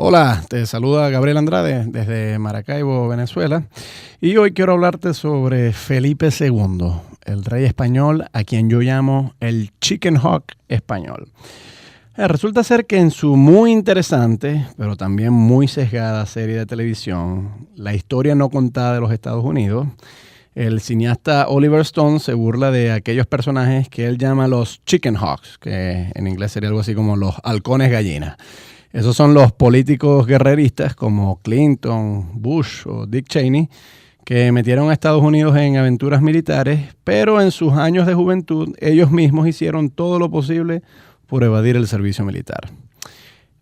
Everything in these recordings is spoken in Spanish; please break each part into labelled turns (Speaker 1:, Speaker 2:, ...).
Speaker 1: Hola, te saluda Gabriel Andrade desde Maracaibo, Venezuela, y hoy quiero hablarte sobre Felipe II, el rey español a quien yo llamo el Chicken Hawk español. Resulta ser que en su muy interesante, pero también muy sesgada serie de televisión, La historia no contada de los Estados Unidos, el cineasta Oliver Stone se burla de aquellos personajes que él llama los Chicken Hawks, que en inglés sería algo así como los halcones gallinas. Esos son los políticos guerreristas como Clinton, Bush o Dick Cheney, que metieron a Estados Unidos en aventuras militares, pero en sus años de juventud ellos mismos hicieron todo lo posible por evadir el servicio militar.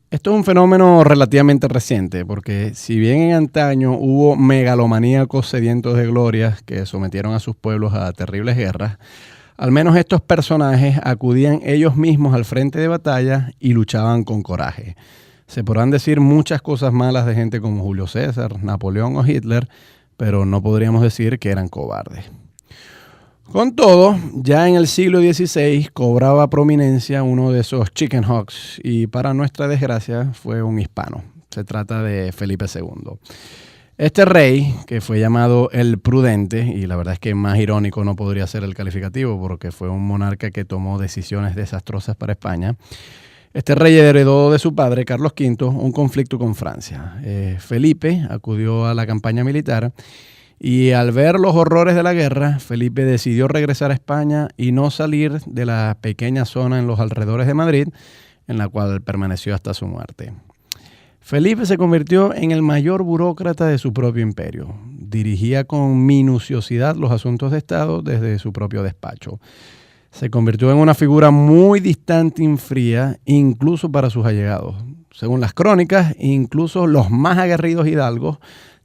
Speaker 1: Esto es un fenómeno relativamente reciente, porque si bien en antaño hubo megalomaníacos sedientos de glorias que sometieron a sus pueblos a terribles guerras, al menos estos personajes acudían ellos mismos al frente de batalla y luchaban con coraje. Se podrán decir muchas cosas malas de gente como Julio César, Napoleón o Hitler, pero no podríamos decir que eran cobardes. Con todo, ya en el siglo XVI cobraba prominencia uno de esos Chicken Hawks y para nuestra desgracia fue un hispano. Se trata de Felipe II. Este rey, que fue llamado el Prudente, y la verdad es que más irónico no podría ser el calificativo porque fue un monarca que tomó decisiones desastrosas para España, este rey heredó de su padre, Carlos V, un conflicto con Francia. Felipe acudió a la campaña militar y al ver los horrores de la guerra, Felipe decidió regresar a España y no salir de la pequeña zona en los alrededores de Madrid, en la cual permaneció hasta su muerte. Felipe se convirtió en el mayor burócrata de su propio imperio. Dirigía con minuciosidad los asuntos de Estado desde su propio despacho. Se convirtió en una figura muy distante y fría, incluso para sus allegados. Según las crónicas, incluso los más aguerridos hidalgos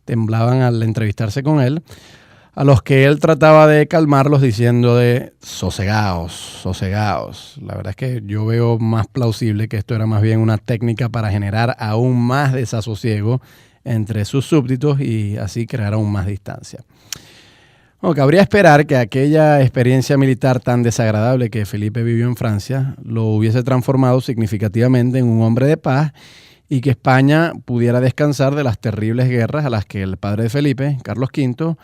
Speaker 1: temblaban al entrevistarse con él, a los que él trataba de calmarlos diciendo de sosegaos, sosegaos. La verdad es que yo veo más plausible que esto era más bien una técnica para generar aún más desasosiego entre sus súbditos y así crear aún más distancia. Bueno, cabría esperar que aquella experiencia militar tan desagradable que Felipe vivió en Francia lo hubiese transformado significativamente en un hombre de paz y que España pudiera descansar de las terribles guerras a las que el padre de Felipe, Carlos V,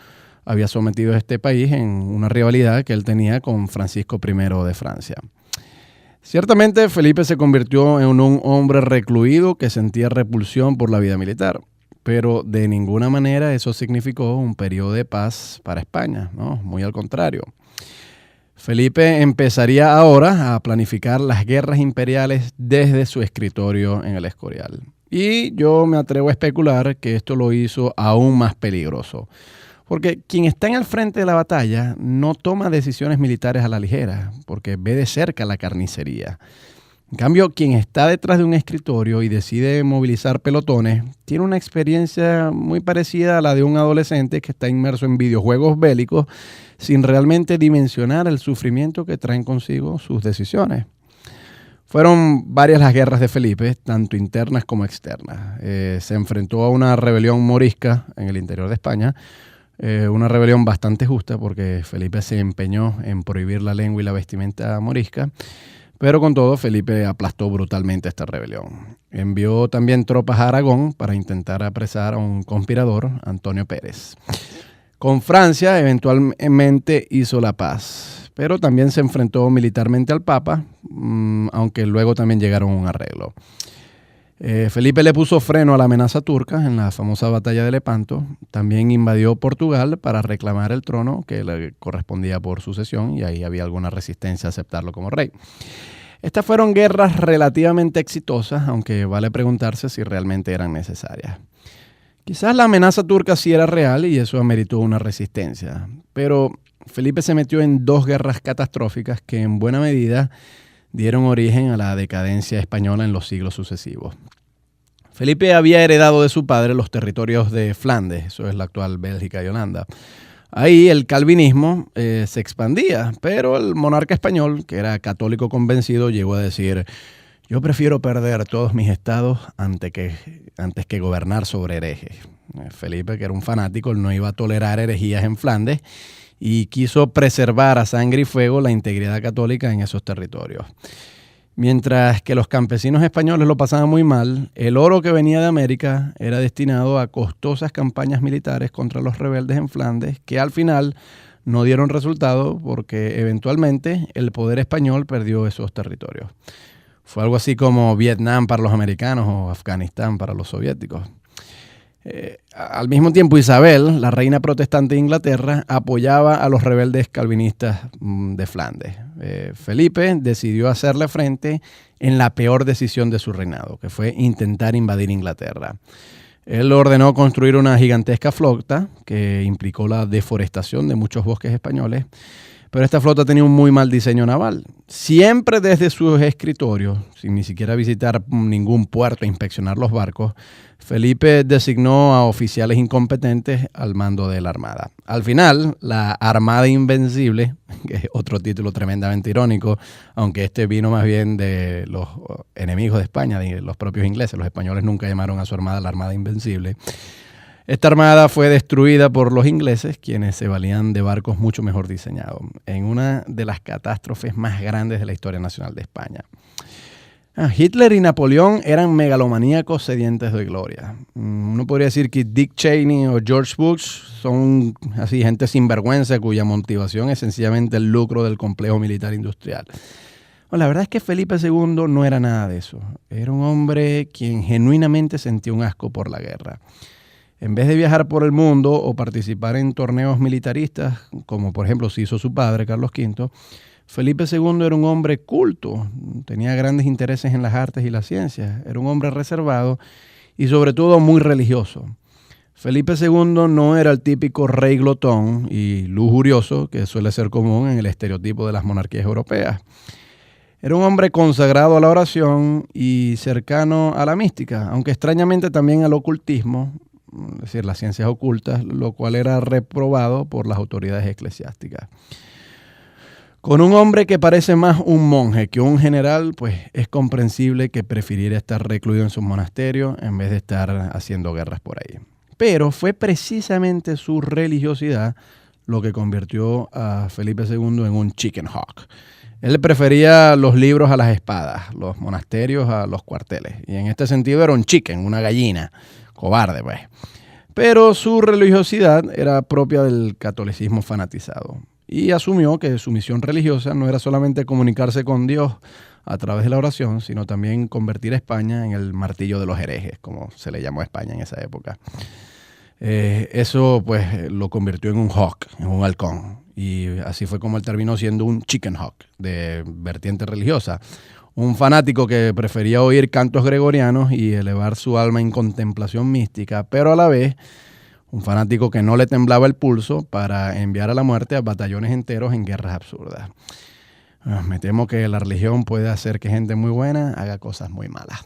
Speaker 1: había sometido a este país en una rivalidad que él tenía con Francisco I de Francia. Ciertamente, Felipe se convirtió en un hombre recluido que sentía repulsión por la vida militar, pero de ninguna manera eso significó un periodo de paz para España, ¿no? Muy al contrario. Felipe empezaría ahora a planificar las guerras imperiales desde su escritorio en el Escorial. Y yo me atrevo a especular que esto lo hizo aún más peligroso. Porque quien está en el frente de la batalla no toma decisiones militares a la ligera, porque ve de cerca la carnicería. En cambio, quien está detrás de un escritorio y decide movilizar pelotones, tiene una experiencia muy parecida a la de un adolescente que está inmerso en videojuegos bélicos sin realmente dimensionar el sufrimiento que traen consigo sus decisiones. Fueron varias las guerras de Felipe, tanto internas como externas. Se enfrentó a una rebelión morisca en el interior de España, una rebelión bastante justa porque Felipe se empeñó en prohibir la lengua y la vestimenta morisca, pero con todo Felipe aplastó brutalmente esta rebelión. Envió también tropas a Aragón para intentar apresar a un conspirador, Antonio Pérez. Con Francia eventualmente hizo la paz, pero también se enfrentó militarmente al Papa, aunque luego también llegaron a un arreglo. Felipe le puso freno a la amenaza turca en la famosa batalla de Lepanto. También invadió Portugal para reclamar el trono que le correspondía por sucesión y ahí había alguna resistencia a aceptarlo como rey. Estas fueron guerras relativamente exitosas, aunque vale preguntarse si realmente eran necesarias. Quizás la amenaza turca sí era real y eso ameritó una resistencia, pero Felipe se metió en dos guerras catastróficas que en buena medida dieron origen a la decadencia española en los siglos sucesivos. Felipe había heredado de su padre los territorios de Flandes, eso es la actual Bélgica y Holanda. Ahí el calvinismo se expandía, pero el monarca español, que era católico convencido, llegó a decir: yo prefiero perder todos mis estados antes que gobernar sobre herejes. Felipe, que era un fanático, no iba a tolerar herejías en Flandes y quiso preservar a sangre y fuego la integridad católica en esos territorios. Mientras que los campesinos españoles lo pasaban muy mal, el oro que venía de América era destinado a costosas campañas militares contra los rebeldes en Flandes, que al final no dieron resultado porque eventualmente el poder español perdió esos territorios. Fue algo así como Vietnam para los americanos o Afganistán para los soviéticos. Al mismo tiempo, Isabel, la reina protestante de Inglaterra, apoyaba a los rebeldes calvinistas de Flandes. Felipe decidió hacerle frente en la peor decisión de su reinado, que fue intentar invadir Inglaterra. Él ordenó construir una gigantesca flota que implicó la deforestación de muchos bosques españoles, pero esta flota tenía un muy mal diseño naval. Siempre desde sus escritorios, sin ni siquiera visitar ningún puerto e inspeccionar los barcos, Felipe designó a oficiales incompetentes al mando de la Armada. Al final, la Armada Invencible, que es otro título tremendamente irónico, aunque este vino más bien de los enemigos de España, de los propios ingleses. Los españoles nunca llamaron a su armada la Armada Invencible. Esta armada fue destruida por los ingleses, quienes se valían de barcos mucho mejor diseñados, en una de las catástrofes más grandes de la historia nacional de España. Hitler y Napoleón eran megalomaníacos sedientes de gloria. Uno podría decir que Dick Cheney o George Bush son así gente sinvergüenza cuya motivación es sencillamente el lucro del complejo militar industrial. Bueno, la verdad es que Felipe II no era nada de eso. Era un hombre quien genuinamente sentía un asco por la guerra. En vez de viajar por el mundo o participar en torneos militaristas, como por ejemplo se hizo su padre, Carlos V, Felipe II era un hombre culto, tenía grandes intereses en las artes y las ciencias, era un hombre reservado y sobre todo muy religioso. Felipe II no era el típico rey glotón y lujurioso que suele ser común en el estereotipo de las monarquías europeas. Era un hombre consagrado a la oración y cercano a la mística, aunque extrañamente también al ocultismo, es decir, las ciencias ocultas, lo cual era reprobado por las autoridades eclesiásticas. Con un hombre que parece más un monje que un general, pues es comprensible que prefiriera estar recluido en su monasterio en vez de estar haciendo guerras por ahí. Pero fue precisamente su religiosidad lo que convirtió a Felipe II en un chicken hawk. Él prefería los libros a las espadas, los monasterios a los cuarteles. Y en este sentido era un chicken, una gallina, cobarde pues. Pero su religiosidad era propia del catolicismo fanatizado. Y asumió que su misión religiosa no era solamente comunicarse con Dios a través de la oración, sino también convertir a España en el martillo de los herejes, como se le llamó a España en esa época. Eso pues lo convirtió en un hawk, en un halcón. Y así fue como él terminó siendo un chicken hawk de vertiente religiosa. Un fanático que prefería oír cantos gregorianos y elevar su alma en contemplación mística, pero a la vez un fanático que no le temblaba el pulso para enviar a la muerte a batallones enteros en guerras absurdas. Me temo que la religión puede hacer que gente muy buena haga cosas muy malas.